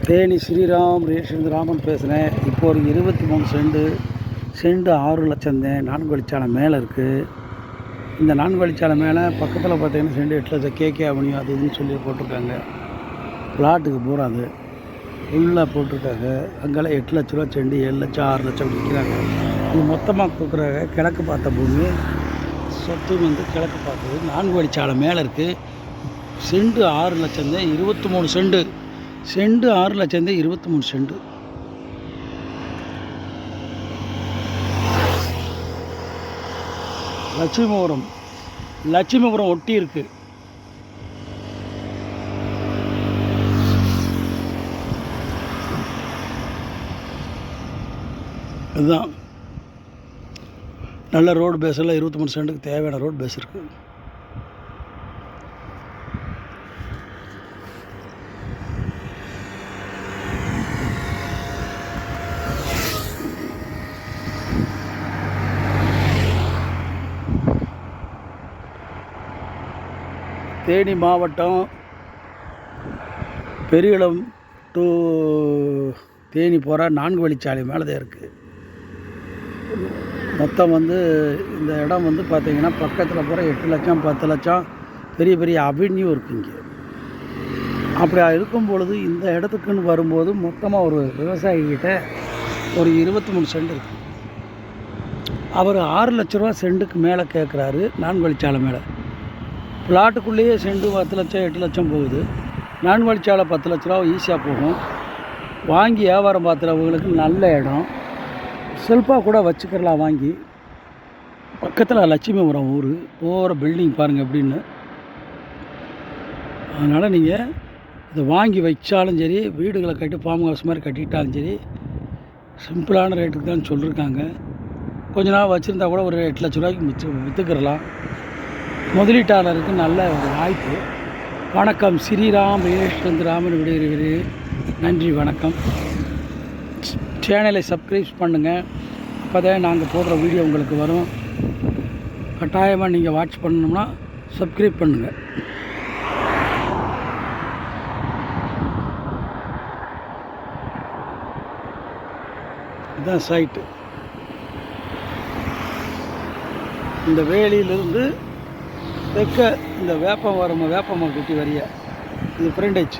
Theni Sriram ration Raman பேசுகிறேன். இப்போ ஒரு 23 செண்டு 6 லட்சம் தான். 4 வழிச்சாலை மேலே இருக்குது. இந்த 4 வழிச்சாலை மேலே பக்கத்தில் பார்த்தீங்கன்னா செண்டு 8 லட்சம் கேகே அவனியும் அது இதுன்னு சொல்லி போட்டிருக்காங்க. பிளாட்டுக்கு பூரா அது ஃபுல்லாக போட்டிருக்காங்க. அங்கெல்லாம் 8 லட்ச ரூபா செண்டு 7 லட்சம் 6 லட்சம் விற்கிறாங்க. இது மொத்தமாக கொடுக்குறாங்க. கிழக்கு பார்த்த பூமி சொத்து வந்து கிழக்கு பார்த்தது 4 வழிச்சாலை மேலே இருக்குது. செண்டு 6 லட்சம் தான். 23 செண்டு 6 லட்சம் தான். 23 செண்டு. லட்சுமிபுரம் ஒட்டி இருக்குது. இதுதான் நல்ல ரோடு பேஸில் 23 சென்ட்டுக்கு தேவையான ரோடு பேஸ் இருக்குது. தேனி மாவட்டம் பெரியகுளம் டு தேனி போகிற 4 வழிச்சாலை மேலே தான் இருக்குது. மொத்தம் வந்து இந்த இடம் வந்து பார்த்திங்கன்னா பக்கத்தில் போகிற 8 லட்சம் 10 லட்சம் பெரிய பெரிய அவென்யூ இருக்குது இங்கே. அப்படி இருக்கும் பொழுது இந்த இடத்துக்குன்னு வரும்போது மொத்தமாக ஒரு விவசாயிகிட்ட ஒரு 23 சென்ட் இருக்குது. அவர் 6 லட்ச ரூபா சென்ட்டுக்கு மேலே கேட்குறாரு. 4 வழிச்சாலை மேலே பிளாட்டுக்குள்ளேயே செண்டு 10 லட்சம் 8 லட்சம் போகுது. 4 வழிச்சாலை 10 லட்ச ரூபா ஈஸியாக போகும். வாங்கி வியாபாரம் பார்த்துறவங்களுக்கு நல்ல இடம். செல்ஃபாக கூட வச்சுக்கிறலாம் வாங்கி. பக்கத்தில் லட்சுமிபுரம் ஊர் போகிற பில்டிங் பாருங்கள் எப்படின்னு. அதனால் நீங்கள் இதை வாங்கி வச்சாலும் சரி, வீடுகளை கட்டி ஃபார்ம் ஹவுஸ் மாதிரி கட்டிட்டாலும் சரி, சிம்பிளான ரேட்டுக்கு தான் சொல்லியிருக்காங்க. கொஞ்ச நாள் வச்சுருந்தா கூட ஒரு 8 லட்ச ரூபாய்க்கு விற்றுக்கிறலாம். முதலீட்டாளருக்கு நல்ல ஒரு வாய்ப்பு. வணக்கம். ஸ்ரீராம் ராமன் விடைகிறேன். நன்றி, வணக்கம். சேனலை சப்ஸ்கிரைப் பண்ணுங்கள். அப்போ தான் நாங்கள் போடுற வீடியோ உங்களுக்கு வரும். கட்டாயமாக நீங்கள் வாட்ச் பண்ணணும்னா சப்ஸ்கிரைப் பண்ணுங்கள். இதுதான் சைட்டு. இந்த வேலியிலிருந்து தெற்க இந்த வேப்பமரம் குட்டி வரிய இது ஃப்ரண்டேஜ்.